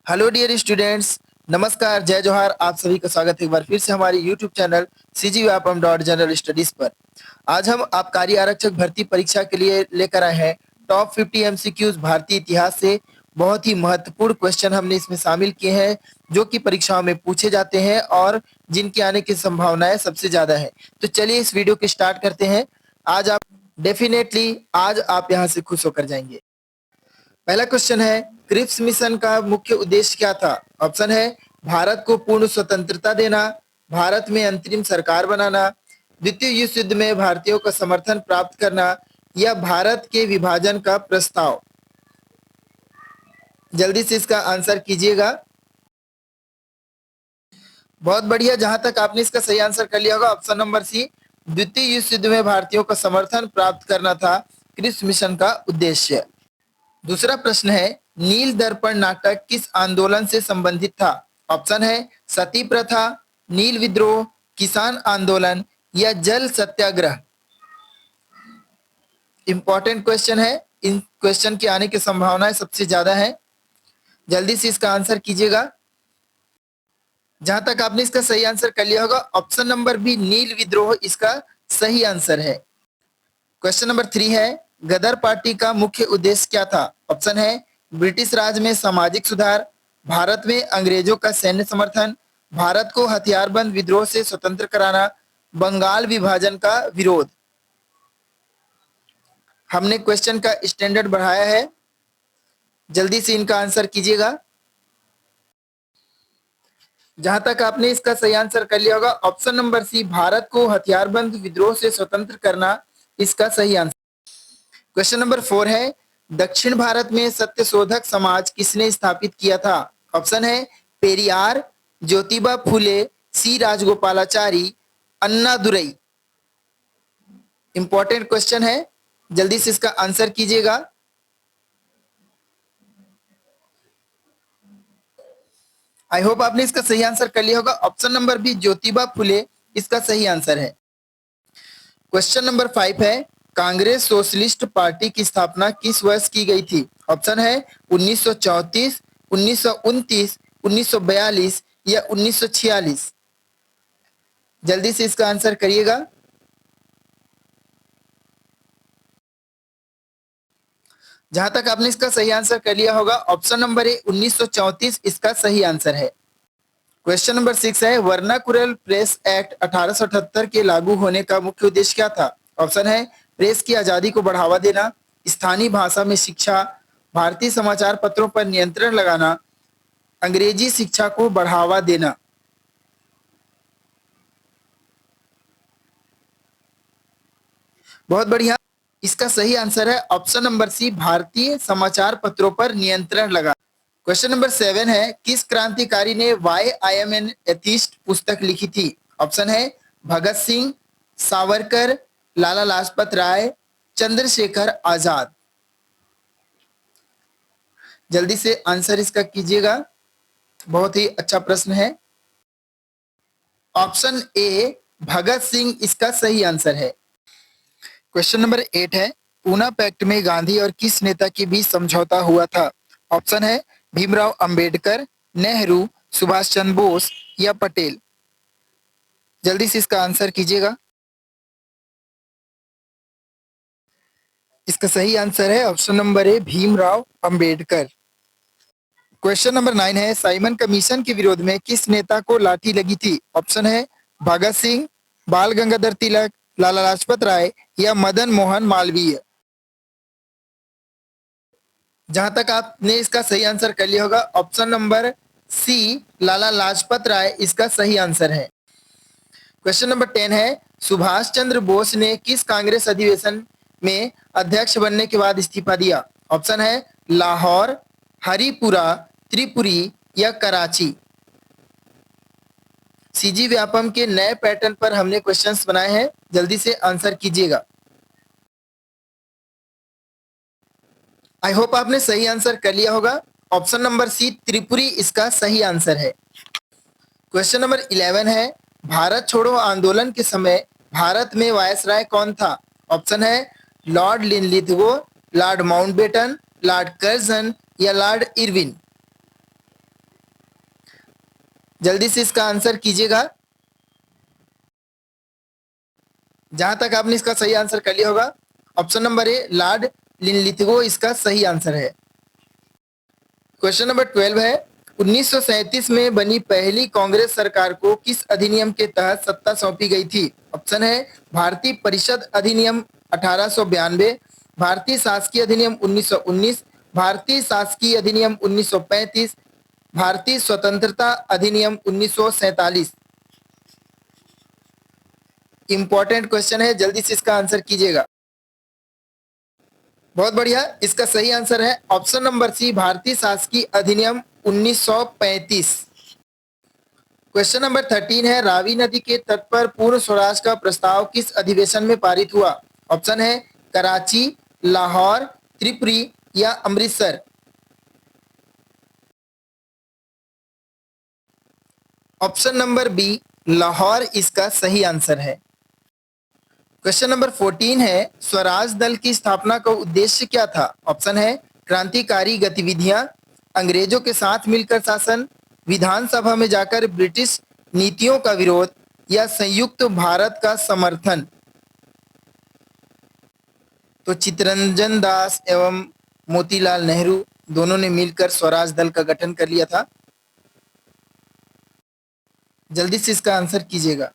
Hello dear students, नमस्कार, जय जोहार। आप सभी का स्वागत है एक बार फिर से हमारे YouTube channel CG Vyapam dot general studies पर। आज हम आबकारी आरक्षक भर्ती परीक्षा के लिए लेकर आए हैं टॉप 50 एमसीक्यूज भारतीय इतिहास से। बहुत ही महत्वपूर्ण क्वेश्चन हमने इसमें शामिल किए हैं जो कि परीक्षाओं में पूछे जाते हैं और जिनके आने की संभावनाएं सबसे ज्यादा है। तो चलिए इस वीडियो को स्टार्ट करते हैं। आज आप यहाँ से खुश होकर जाएंगे। पहला क्वेश्चन है, क्रिप्स मिशन का मुख्य उद्देश्य क्या था? ऑप्शन है भारत को पूर्ण स्वतंत्रता देना, भारत में अंतरिम सरकार बनाना, द्वितीय विश्व युद्ध में भारतीयों का समर्थन प्राप्त करना या भारत के विभाजन का प्रस्ताव। जल्दी से इसका आंसर कीजिएगा। बहुत बढ़िया, जहां तक आपने इसका सही आंसर कर लिया होगा ऑप्शन नंबर सी, द्वितीय विश्व युद्ध में भारतीयों का समर्थन प्राप्त करना था क्रिप्स मिशन का उद्देश्य। दूसरा प्रश्न है, नील दर्पण नाटक किस आंदोलन से संबंधित था? ऑप्शन है सती प्रथा, नील विद्रोह, किसान आंदोलन या जल सत्याग्रह। इंपॉर्टेंट क्वेश्चन है, इन क्वेश्चन के आने की संभावनाएं सबसे ज्यादा है। जल्दी से इसका आंसर कीजिएगा। जहां तक आपने इसका सही आंसर कर लिया होगा ऑप्शन नंबर बी, नील विद्रोह इसका सही आंसर है। क्वेश्चन नंबर 3 है, गदर पार्टी का मुख्य उद्देश्य क्या था? ऑप्शन है ब्रिटिश राज में सामाजिक सुधार, भारत में अंग्रेजों का सैन्य समर्थन, भारत को हथियारबंद विद्रोह से स्वतंत्र कराना, बंगाल विभाजन का विरोध। हमने क्वेश्चन का स्टैंडर्ड बढ़ाया है, जल्दी से इनका आंसर कीजिएगा। जहां तक आपने इसका सही आंसर कर लिया होगा ऑप्शन नंबर सी, भारत को हथियारबंद विद्रोह से स्वतंत्र करना इसका सही आंसर। क्वेश्चन नंबर 4 है, दक्षिण भारत में सत्यशोधक समाज किसने स्थापित किया था? ऑप्शन है पेरियार, ज्योतिबा फूले, सी राजगोपालाचारी, अन्नादुरई। इंपॉर्टेंट क्वेश्चन है, जल्दी से इसका आंसर कीजिएगा। आई होप आपने इसका सही आंसर कर लिया होगा। Option number B, Jyotiba Phule इसका सही आंसर है। क्वेश्चन नंबर 5 है, कांग्रेस सोशलिस्ट पार्टी की स्थापना किस वर्ष की गई थी? ऑप्शन है 1934, 1929, 1942 या 1946। जल्दी से इसका आंसर करिएगा। जहां तक आपने इसका सही आंसर कर लिया होगा ऑप्शन नंबर ए 1934 इसका सही आंसर है। क्वेश्चन नंबर 6 है, वर्नाकुलर प्रेस एक्ट 1878 के लागू होने का मुख्य उद्देश्य क्या था? ऑप्शन है प्रेस की आजादी को बढ़ावा देना, स्थानीय भाषा में शिक्षा, भारतीय समाचार पत्रों पर नियंत्रण लगाना, अंग्रेजी शिक्षा को बढ़ावा देना। बहुत बढ़िया, इसका सही आंसर है ऑप्शन नंबर सी, भारतीय समाचार पत्रों पर नियंत्रण लगाना। क्वेश्चन नंबर 7 है, किस क्रांतिकारी ने why I am an atheist पुस्तक लिखी थी? ऑप्शन है भगत सिंह, सावरकर, लाला लाजपत राय, चंद्रशेखर आजाद। जल्दी से आंसर इसका कीजिएगा। बहुत ही अच्छा प्रश्न है। ऑप्शन ए भगत सिंह इसका सही आंसर है। क्वेश्चन नंबर 8 है, पूना पैक्ट में गांधी और किस नेता के बीच समझौता हुआ था? ऑप्शन है भीमराव अंबेडकर, नेहरू, सुभाष चंद्र बोस या पटेल। जल्दी से इसका आंसर कीजिएगा। इसका सही आंसर है ऑप्शन नंबर ए, भीमराव अंबेडकर। क्वेश्चन नंबर 9 है, साइमन कमीशन के विरोध में किस नेता को लाठी लगी थी? ऑप्शन है भगत सिंह, बाल गंगाधर तिलक, लाला लाजपत राय या मदन मोहन मालवीय। जहां तक आपने इसका सही आंसर कर लिया होगा ऑप्शन नंबर सी, लाला लाजपत राय इसका सही आंसर है। क्वेश्चन नंबर 10 है, सुभाष चंद्र बोस ने किस कांग्रेस अधिवेशन में अध्यक्ष बनने के बाद इस्तीफा दिया? ऑप्शन है लाहौर, हरिपुरा, त्रिपुरी या कराची। सीजी व्यापम के नए पैटर्न पर हमने क्वेश्चंस बनाए हैं, जल्दी से आंसर कीजिएगा। आई होप आपने सही आंसर कर लिया होगा। ऑप्शन नंबर सी, त्रिपुरी इसका सही आंसर है। क्वेश्चन नंबर 11 है, भारत छोड़ो आंदोलन के समय भारत में वायसराय कौन था? ऑप्शन है Lord Linlithgow, Lord Mountbatten, Lord Curzon या लॉर्ड इरविन। जल्दी से इसका आंसर कीजिएगा। जहां तक आपने इसका सही आंसर कर लिया होगा, ऑप्शन नंबर ए लॉर्ड लिनलिथगो इसका सही आंसर है। क्वेश्चन नंबर 12 है, 1937 में बनी पहली कांग्रेस सरकार को किस अधिनियम के तहत सत्ता सौंपी गई थी? ऑप्शन है भारतीय परिषद अधिनियम 1892, भारतीय शासकीय अधिनियम 1919, भारतीय शासकीय अधिनियम 1935, भारतीय स्वतंत्रता अधिनियम 1947। इंपॉर्टेंट क्वेश्चन है, जल्दी से इसका आंसर कीजिएगा। बहुत बढ़िया, इसका सही आंसर है ऑप्शन नंबर सी भारतीय शासकीय अधिनियम 1935। क्वेश्चन नंबर 13 है, रावी नदी के तट पर पूर्ण स्वराज का प्रस्ताव किस अधिवेशन में पारित हुआ? ऑप्शन है कराची, लाहौर, त्रिपुरी या Amritsar. Option number B Lahore इसका सही आंसर है। क्वेश्चन नंबर 14 है, स्वराज दल की स्थापना का उद्देश्य क्या था? ऑप्शन है क्रांतिकारी गतिविधियां, अंग्रेजों के साथ मिलकर शासन, विधानसभा में जाकर ब्रिटिश नीतियों का विरोध या संयुक्त भारत का समर्थन। तो चित्तरंजन दास एवं मोतीलाल नेहरू दोनों ने मिलकर स्वराज दल का गठन कर लिया था। जल्दी से इसका आंसर कीजिएगा।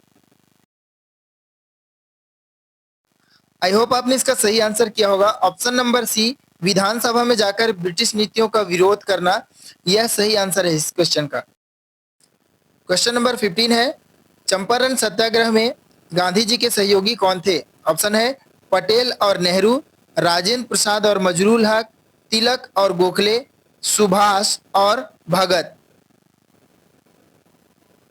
आई होप आपने इसका सही आंसर किया होगा। ऑप्शन नंबर सी विधानसभा में जाकर ब्रिटिश नीतियों का विरोध करना, यह सही आंसर है इस क्वेश्चन का। क्वेश्चन नंबर 15 है, चंपारण सत्याग्रह में गांधी जी के सहयोगी कौन थे? ऑप्शन है पटेल और नेहरू, राजेंद्र प्रसाद और मजरूल हक, तिलक और गोखले, सुभाष और भगत।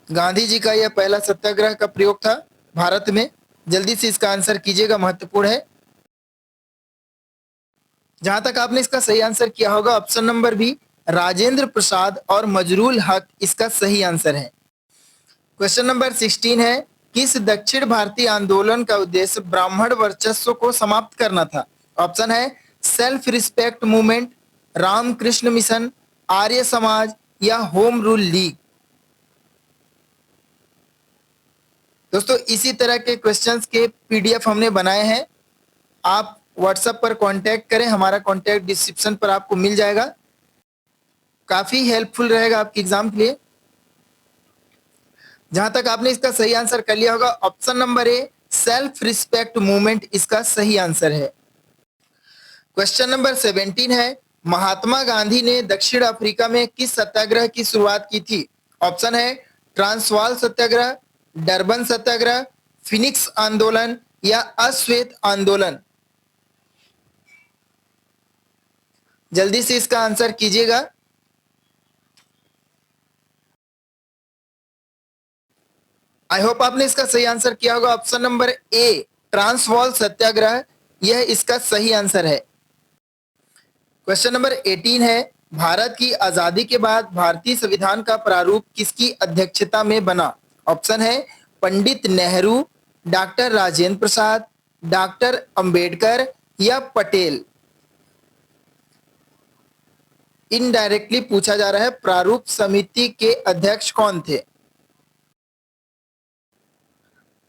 गांधी जी का यह पहला सत्याग्रह का प्रयोग था भारत में। जल्दी से इसका आंसर कीजिएगा, महत्वपूर्ण है। जहां तक आपने इसका सही आंसर किया होगा, option number B Rajendra Prasad और मजरूल हक इसका सही आंसर है। क्वेश्चन नंबर 16 है, किस दक्षिण भारतीय आंदोलन का उद्देश्य ब्राह्मण वर्चस्व को समाप्त करना था? ऑप्शन है self respect movement, Ramakrishna mission, Arya Samaj या होम रूल लीग। दोस्तों इसी तरह के क्वेश्चंस के पीडीएफ हमने बनाए हैं, आप व्हाट्सएप पर कांटेक्ट करें, हमारा कांटेक्ट डिस्क्रिप्शन पर आपको मिल जाएगा। काफी हेल्पफुल रहेगा आपके एग्जाम के लिए। जहां तक आपने इसका सही आंसर कर लिया होगा, ऑप्शन नंबर ए सेल्फ रिस्पेक्ट मूवमेंट इसका सही आंसर है। क्वेश्चन नंबर 17 है, महात्मा गांधी ने दक्षिण अफ्रीका में किस सत्याग्रह की शुरुआत की थी? ऑप्शन है ट्रांसवाल सत्याग्रह, डरबन सत्याग्रह, फिनिक्स आंदोलन या अश्वेत आंदोलन। जल्दी से इसका आंसर कीजिएगा। आई होप आपने इसका सही आंसर किया होगा। ऑप्शन नंबर ए ट्रांसवाल सत्याग्रह, यह इसका सही आंसर है। क्वेश्चन नंबर 18 है, भारत की आजादी के बाद भारतीय संविधान का प्रारूप किसकी अध्यक्षता में बना? ऑप्शन है पंडित नेहरू, डॉक्टर राजेंद्र प्रसाद, डॉक्टर अंबेडकर या पटेल। इनडायरेक्टली पूछा जा रहा है प्रारूप समिति के अध्यक्ष कौन थे?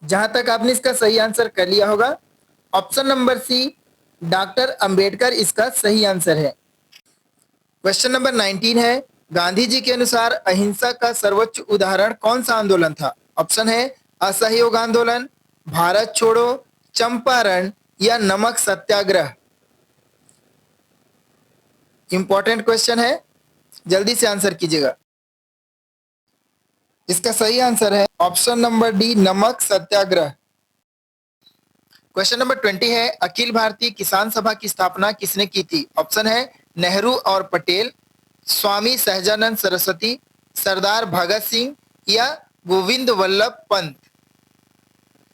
जहां तक आपने इसका सही आंसर कर लिया होगा, option number C doctor Ambedkar इसका सही आंसर है। क्वेश्चन नंबर 19 है, गांधी जी के अनुसार अहिंसा का सर्वोच्च उदाहरण कौन सा आंदोलन था? ऑप्शन है असहयोग आंदोलन, भारत छोड़ो, चंपारण या नमक सत्याग्रह। इंपॉर्टेंट क्वेश्चन है, जल्दी से आंसर कीजिएगा। इसका सही आंसर है ऑप्शन नंबर डी नमक सत्याग्रह। क्वेश्चन नंबर 20 है, अखिल भारतीय किसान सभा की स्थापना किसने की थी? ऑप्शन है नेहरू और पटेल, स्वामी सहजानंद सरस्वती, सरदार भगत सिंह या गोविंद वल्लभ पंत।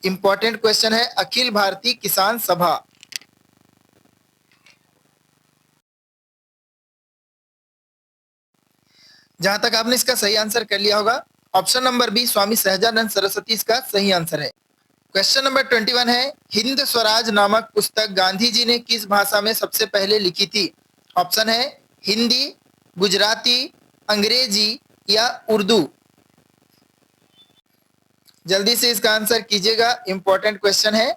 इंपॉर्टेंट क्वेश्चन है, अखिल भारतीय किसान सभा। जहां तक आपने इसका सही आंसर कर लिया होगा, option number B Swami Sahajanand Saraswati इसका सही आंसर है। क्वेश्चन नंबर 21 है, हिंद स्वराज नामक पुस्तक गांधी जी ने किस भाषा में सबसे पहले लिखी थी? ऑप्शन है हिंदी, गुजराती, अंग्रेजी या उर्दू। जल्दी से इसका आंसर कीजिएगा, इंपॉर्टेंट क्वेश्चन है।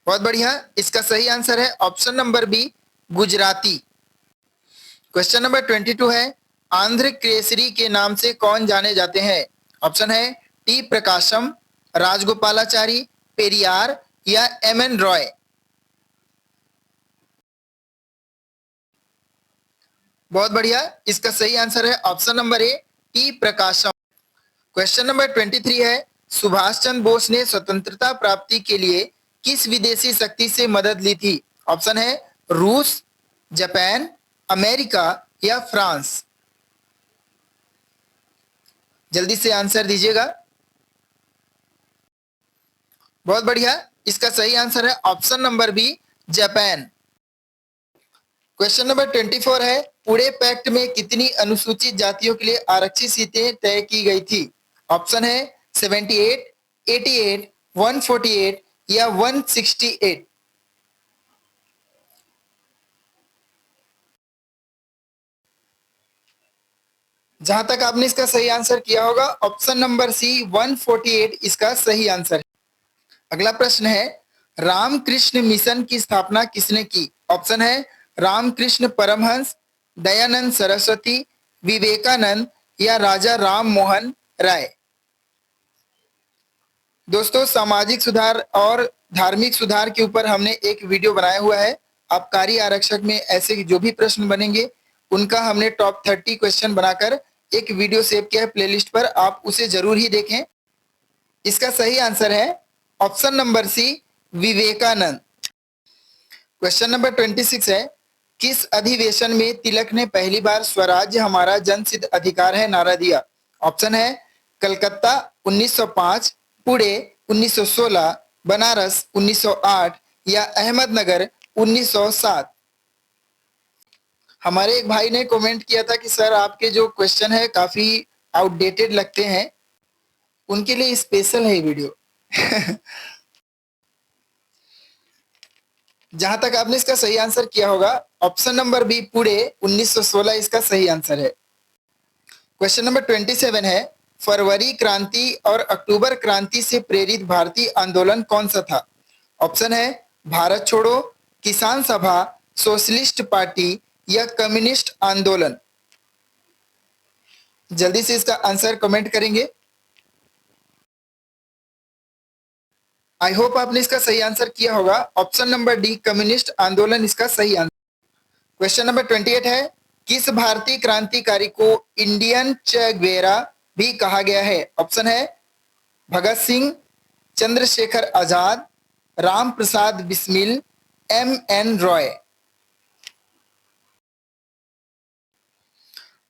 बहुत बढ़िया, इसका सही आंसर है option number B, Gujarati. Question number 22 है, आंध्र केसरी के नाम से कौन जाने जाते हैं? ऑप्शन है टी प्रकाशम, राजगोपालाचारी, पेरियार या एम एन रॉय। बहुत बढ़िया, इसका सही आंसर है ऑप्शन नंबर ए, टी प्रकाशम। क्वेश्चन नंबर 23 है, सुभाष चंद्र बोस ने स्वतंत्रता प्राप्ति के लिए किस विदेशी शक्ति से मदद ली थी? ऑप्शन है रूस, जापान, अमेरिका या फ्रांस। जल्दी से आंसर दीजिएगा। बहुत बढ़िया, इसका सही आंसर है option number B, Japan. Question number 24 है, पुणे पैक्ट में कितनी अनुसूचित जातियों के लिए आरक्षित सीटें तय की गई थी? ऑप्शन है 78, 88, 148 या 168। जहां तक आपने इसका सही आंसर किया होगा, ऑप्शन नंबर सी 148 इसका सही आंसर है। अगला प्रश्न है, रामकृष्ण मिशन की स्थापना किसने की? ऑप्शन है रामकृष्ण परमहंस, दयानंद सरस्वती, विवेकानंद या राजा राम मोहन राय। दोस्तों, सामाजिक सुधार और धार्मिक सुधार के ऊपर हमने एक वीडियो बनाया हुआ है। आबकारी आरक्षक में ऐसे जो भी प्रश्न बनेंगे उनका हमने टॉप 30 क्वेश्चन बनाकर एक वीडियो सेव किया है प्लेलिस्ट पर, आप उसे जरूर ही देखें। इसका सही आंसर है option number C, Vivekananda. Question number 26 है, किस अधिवेशन में तिलक ने पहली बार स्वराज्य हमारा जनसिद्ध अधिकार है नारा दिया? ऑप्शन है कलकत्ता 1905, पुणे 1916, बनारस 1908 या अहमदनगर 1907। हमारे एक भाई ने कमेंट किया था कि सर आपके जो क्वेश्चन है काफी आउटडेटेड लगते हैं, उनके लिए स्पेशल है ये वीडियो। जहां तक आपने इसका सही आंसर किया होगा, ऑप्शन नंबर बी, पुणे 1916 इसका सही आंसर है। क्वेश्चन नंबर 27 है, फरवरी क्रांति और अक्टूबर क्रांति से प्रेरित भारतीय आंदोलन कौन सा था? ऑप्शन है भारत छोड़ो, किसान सभा, सोशलिस्ट पार्टी या कम्युनिस्ट आंदोलन। जल्दी से इसका आंसर कमेंट करेंगे। आई होप आपने इसका सही आंसर किया होगा, ऑप्शन नंबर डी, कम्युनिस्ट आंदोलन इसका सही आंसर। क्वेश्चन नंबर 28 है, किस भारतीय क्रांतिकारी को इंडियन चे गुवेरा भी कहा गया है? ऑप्शन है Bhagat Singh, Chandrashekhar Azad, Ram Prasad Bismil, M N Roy.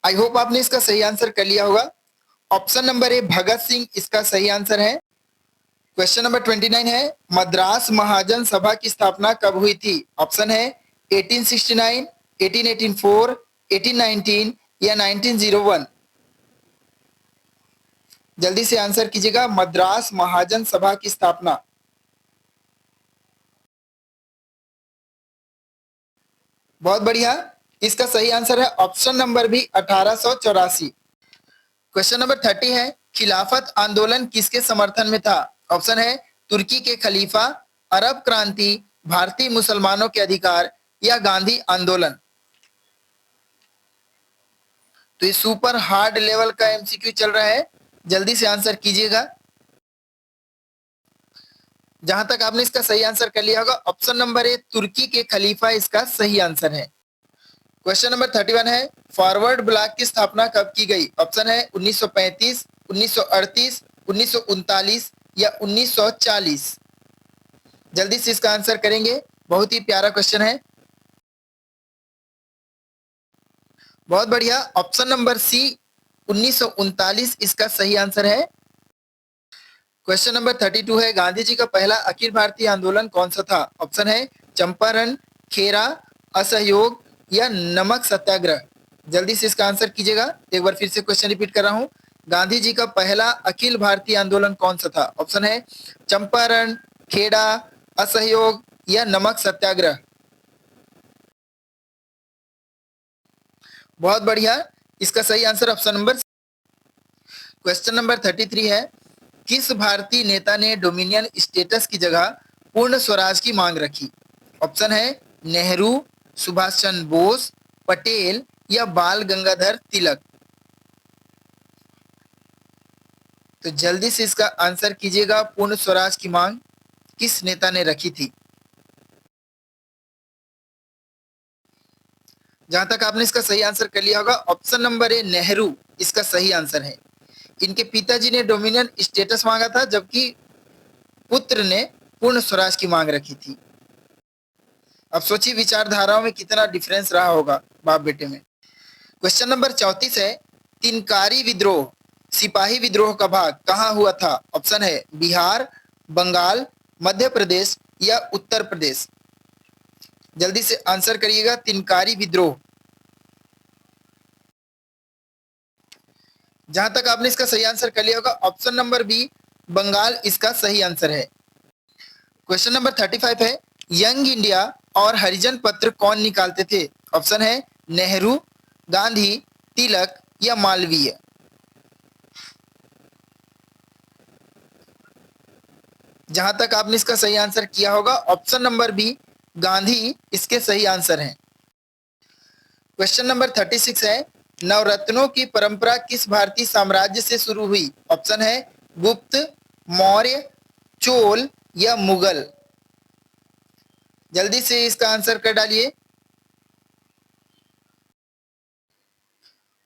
I hope आपने इसका सही आंसर कर लिया होगा, option number A, Bhagat Singh इसका सही आंसर है। क्वेश्चन नंबर 29 है, मद्रास महाजन सभा की स्थापना कब हुई थी? ऑप्शन है 1869, 1884, 1819 या 1901। जल्दी से आंसर कीजिएगा, मद्रास महाजन सभा की स्थापना। बहुत बढ़िया, इसका सही आंसर है option number B, 1884। Question number 30 है, खिलाफत आंदोलन किसके समर्थन में था? ऑप्शन है तुर्की के खलीफा, अरब क्रांति, भारतीय मुसलमानों के अधिकार या गांधी आंदोलन। तो ये सुपर हार्ड लेवल का एमसीक्यू चल रहा है, जल्दी से आंसर कीजिएगा। जहां तक आपने इसका सही आंसर कर लिया होगा, ऑप्शन नंबर ए, तुर्की के खलीफा इसका सही आंसर है। क्वेश्चन नंबर 31 है, फॉरवर्ड ब्लॉक की स्थापना कब की गई? ऑप्शन है 1935, 1938, 1939 या 1940। जल्दी से इसका आंसर करेंगे, बहुत ही प्यारा क्वेश्चन है। बहुत बढ़िया, ऑप्शन नंबर सी, 1939 इसका सही आंसर है। क्वेश्चन नंबर 32 है, गांधी जी का पहला अखिल भारतीय आंदोलन कौन सा था? ऑप्शन है चंपारण, खेरा, असहयोग या नमक सत्याग्रह। जल्दी से इसका आंसर कीजिएगा। एक बार फिर से क्वेश्चन रिपीट कर रहा हूं, गांधी जी का पहला अखिल भारतीय आंदोलन कौन सा था? ऑप्शन है चंपारण, खेड़ा, असहयोग या नमक सत्याग्रह। बहुत बढ़िया, इसका सही answer option number. Question number 33 है, किस भारतीय नेता ने डोमिनियन स्टेटस की जगह पूर्ण स्वराज की मांग रखी? ऑप्शन है नेहरू, सुभाष चंद्र बोस, पटेल या बाल गंगाधर तिलक। तो जल्दी से इसका आंसर कीजिएगा। पूर्ण स्वराज की मांग किस नेता ने रखी थी? जहां तक आपने इसका सही आंसर कर लिया होगा, ऑप्शन नंबर ए नेहरू इसका सही आंसर है। इनके पिताजी ने डोमिनियन स्टेटस मांगा था, जबकि पुत्र ने पूर्ण स्वराज की मांग रखी थी। अब सोचिए विचारधाराओं में कितना डिफरेंस रहा होगा बाप बेटे में। क्वेश्चन नंबर 34 है, तिनकारी विद्रोह सिपाही विद्रोह का भाग कहाँ हुआ था? ऑप्शन है बिहार, बंगाल, मध्य प्रदेश या उत्तर प्रदेश। जल्दी से आंसर करिएगा। तिनकारी विद्रोह, जहां तक आपने इसका सही आंसर कर लिया होगा, ऑप्शन नंबर बी बंगाल इसका सही आंसर है। क्वेश्चन नंबर 35 है, यंग इंडिया और हरिजन पत्र कौन निकालते थे? ऑप्शन है नेहरू, गांधी, तिलक या मालवीय। जहां तक आपने इसका सही आंसर किया होगा, ऑप्शन नंबर बी गांधी इसके सही आंसर हैं। क्वेश्चन नंबर 36 है, नवरत्नों की परंपरा किस भारतीय साम्राज्य से शुरू हुई? ऑप्शन है गुप्त, मौर्य, चोल या मुगल। जल्दी से इसका आंसर कर डालिए।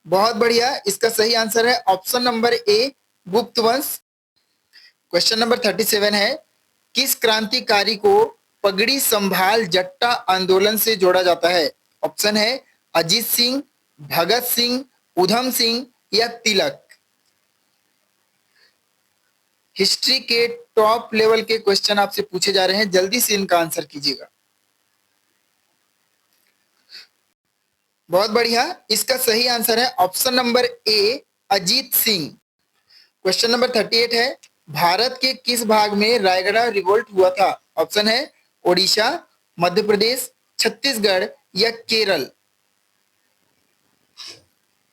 बहुत बढ़िया, इसका सही आंसर है ऑप्शन नंबर ए गुप्त वंश। क्वेश्चन नंबर 37 है, किस क्रांतिकारी को पगड़ी संभाल जट्टा आंदोलन से जोड़ा जाता है? ऑप्शन है अजीत सिंह, भगत सिंह, उधम सिंह या तिलक। हिस्ट्री के टॉप लेवल के क्वेश्चन आपसे पूछे जा रहे हैं, जल्दी से इनका आंसर कीजिएगा। बहुत बढ़िया, इसका सही आंसर है ऑप्शन नंबर ए अजीत सिंह। क्वेश्चन नंबर 38 है, भारत के किस भाग में रायगढ़ रिवोल्ट हुआ था? ऑप्शन है ओडिशा, मध्य प्रदेश, छत्तीसगढ़ या केरल।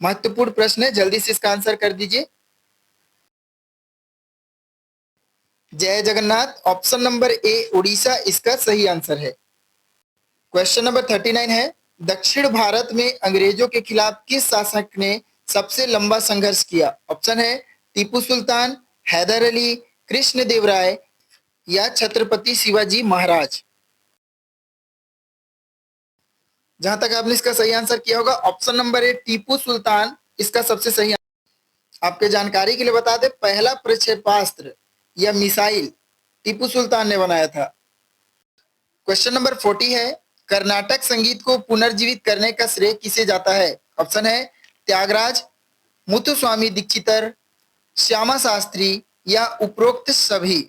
महत्वपूर्ण प्रश्न है, जल्दी से इसका आंसर कर दीजिए। जय जगन्नाथ, ऑप्शन नंबर ए ओडिशा इसका सही आंसर है। क्वेश्चन नंबर 39 है, दक्षिण भारत में अंग्रेजों के खिलाफ किस शासक ने सबसे लंबा संघर्ष किया? ऑप्शन है टीपू सुल्तान, हैदर अली, कृष्ण देव राय या छत्रपति शिवाजी महाराज। जहां तक आपने इसका सही आंसर किया होगा, ऑप्शन नंबर ए टीपू सुल्तान इसका सबसे सही। आपके जानकारी के लिए बता दें, पहला प्रक्षेपास्त्र या मिसाइल टीपू सुल्तान ने बनाया था। क्वेश्चन नंबर 40 है, कर्नाटक संगीत को पुनर्जीवित करने का श्रेय किसे जाता है? ऑप्शन है त्यागराज, मुथुस्वामी दीक्षितर, श्यामा शास्त्री या उपरोक्त सभी।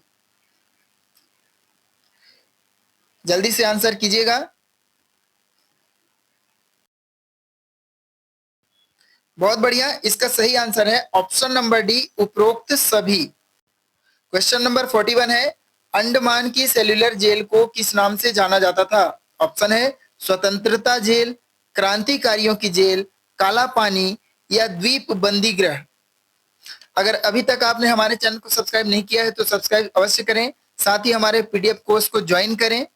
जल्दी से आंसर कीजिएगा। बहुत बढ़िया, इसका सही आंसर है ऑप्शन नंबर डी उपरोक्त सभी। क्वेश्चन नंबर 41 है, अंडमान की सेल्युलर जेल को किस नाम से जाना जाता था? ऑप्शन है स्वतंत्रता जेल, क्रांतिकारियों की जेल, काला पानी या द्वीप बंदी गृह। अगर अभी तक आपने हमारे चैनल को सब्सक्राइब नहीं किया है तो सब्सक्राइब अवश्य करें, साथ ही हमारे पीडीएफ कोर्स को ज्वाइन करें।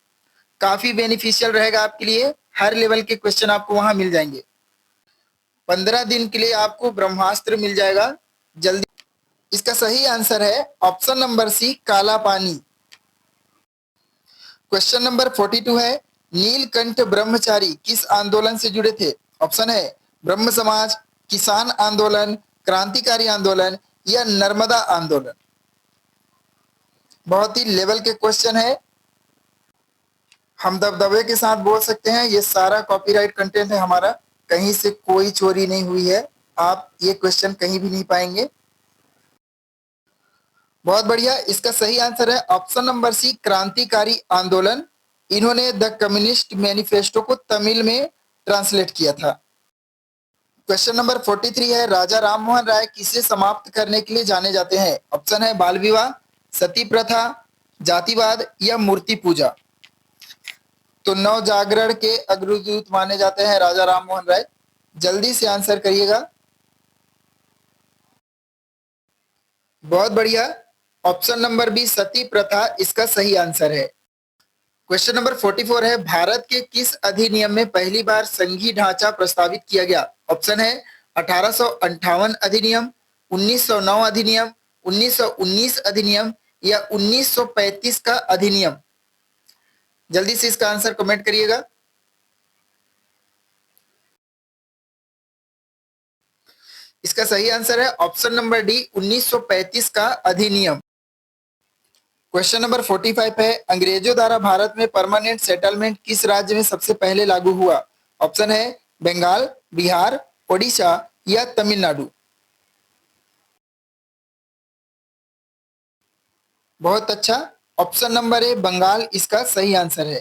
काफी बेनिफिशियल रहेगा आपके लिए, हर लेवल के क्वेश्चन आपको वहां मिल जाएंगे। 15 दिन के लिए आपको ब्रह्मास्त्र मिल जाएगा। जल्दी, इसका सही आंसर है ऑप्शन नंबर सी काला पानी। क्वेश्चन नंबर 42 है, नीलकंठ ब्रह्मचारी किस आंदोलन से जुड़े थे? ऑप्शन है ब्रह्म समाज, किसान आंदोलन, क्रांतिकारी आंदोलन या नर्मदा आंदोलन। बहुत ही लेवल के क्वेश्चन है, हम दबदबे के साथ बोल सकते हैं ये सारा कॉपीराइट कंटेंट है हमारा, कहीं से कोई चोरी नहीं हुई है। आप ये क्वेश्चन कहीं भी नहीं पाएंगे। बहुत बढ़िया, इसका सही आंसर है ऑप्शन नंबर सी क्रांतिकारी आंदोलन। इन्होंने द कम्युनिस्ट मैनिफेस्टो को तमिल में ट्रांसलेट किया था। क्वेश्चन नंबर 43 है, राजा राममोहन राय किसे समाप्त करने के लिए जाने जाते हैं? ऑप्शन है बाल विवाह, सती प्रथा, जातिवाद या मूर्ति पूजा। तो नव जागरण के अग्रदूत माने जाते हैं राजा राममोहन राय। जल्दी से आंसर करिएगा। बहुत बढ़िया, ऑप्शन नंबर बी सती प्रथा इसका सही आंसर है। क्वेश्चन नंबर 44 है, भारत के किस अधिनियम में पहली बार संघीय ढांचा प्रस्तावित किया गया? ऑप्शन है 1858 अधिनियम, 1909 अधिनियम, 1919 अधिनियम या 1935 का अधिनियम। जल्दी से इसका आंसर कमेंट करिएगा। इसका सही आंसर है ऑप्शन नंबर डी 1935 का अधिनियम। क्वेश्चन नंबर 45 है, अंग्रेजों द्वारा भारत में परमानेंट सेटलमेंट किस राज्य में सबसे पहले लागू हुआ? ऑप्शन है बंगाल, बिहार, ओडिशा या तमिलनाडु। बहुत अच्छा, ऑप्शन नंबर ए बंगाल इसका सही आंसर है।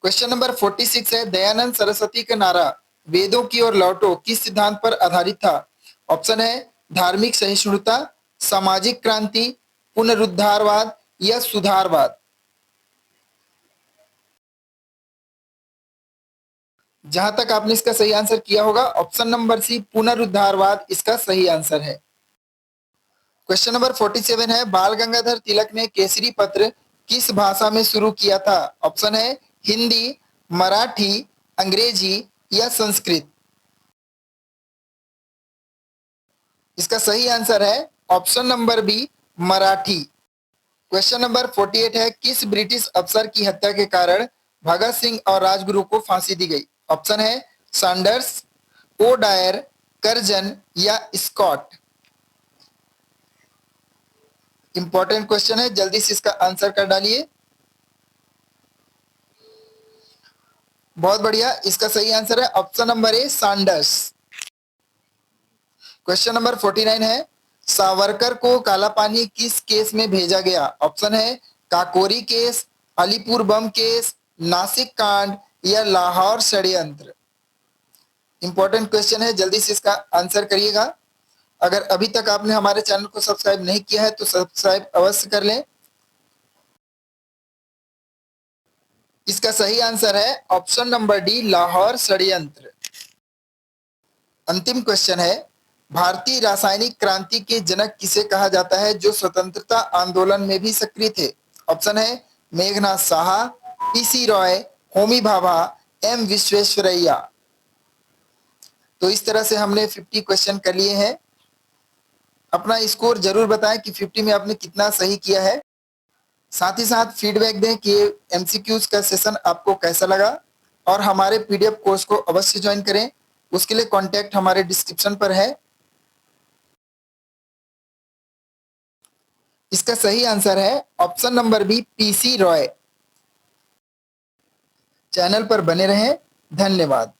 क्वेश्चन नंबर 46 है, दयानंद सरस्वती का नारा वेदों की ओर लौटो किस सिद्धांत पर आधारित था? ऑप्शन है धार्मिक सहिष्णुता, सामाजिक क्रांति, पुनरुद्धारवाद या सुधारवाद। जहां तक आपने इसका सही आंसर किया होगा, ऑप्शन नंबर सी पुनरुद्धारवाद इसका सही आंसर है। क्वेश्चन नंबर 47 है, बाल गंगाधर तिलक ने केसरी पत्र किस भाषा में शुरू किया था? ऑप्शन है हिंदी, मराठी, अंग्रेजी या संस्कृत। इसका सही आंसर है option number B Marathi. Question number 48 है, किस ब्रिटिश अफसर की हत्या के कारण भगत सिंह और राजगुरु को फांसी दी गई? ऑप्शन है सैंडर्स, ओ डायर, कर्जन या स्कॉट। इंपॉर्टेंट क्वेश्चन है, जल्दी से इसका आंसर कर डालिए। बहुत बढ़िया, इसका सही आंसर है ऑप्शन नंबर ए सैंडर्स। क्वेश्चन नंबर 49 है, सावरकर को काला पानी किस केस में भेजा गया? ऑप्शन है काकोरी केस, अलीपुर बम केस, नासिक कांड या लाहौर षड्यंत्र। इंपॉर्टेंट क्वेश्चन है, जल्दी से इसका आंसर करिएगा। अगर अभी तक आपने हमारे चैनल को सब्सक्राइब नहीं किया है तो सब्सक्राइब अवश्य कर लें। इसका सही आंसर है ऑप्शन नंबर डी लाहौर षड्यंत्र। अंतिम क्वेश्चन है, भारतीय रासायनिक क्रांति के जनक किसे कहा जाता है जो स्वतंत्रता आंदोलन में भी सक्रिय थे? ऑप्शन है मेघनाथ साहा, पीसी रॉय, होमी भाभा, एम विश्वेश्वरैया। तो इस तरह से हमने 50 क्वेश्चन कर लिए हैं। अपना स्कोर जरूर बताएं कि 50 में आपने कितना सही किया है। साथ ही साथ फीडबैक दें कि एमसीक्यूज का सेशन आपको कैसा लगा और हमारे पीडीएफ कोर्स को अवश्य ज्वाइन करें। उसके लिए कॉन्टैक्ट हमारे डिस्क्रिप्शन पर है। इसका सही आंसर है option number B PC Roy. Channel पर बने रहें। धन्यवाद।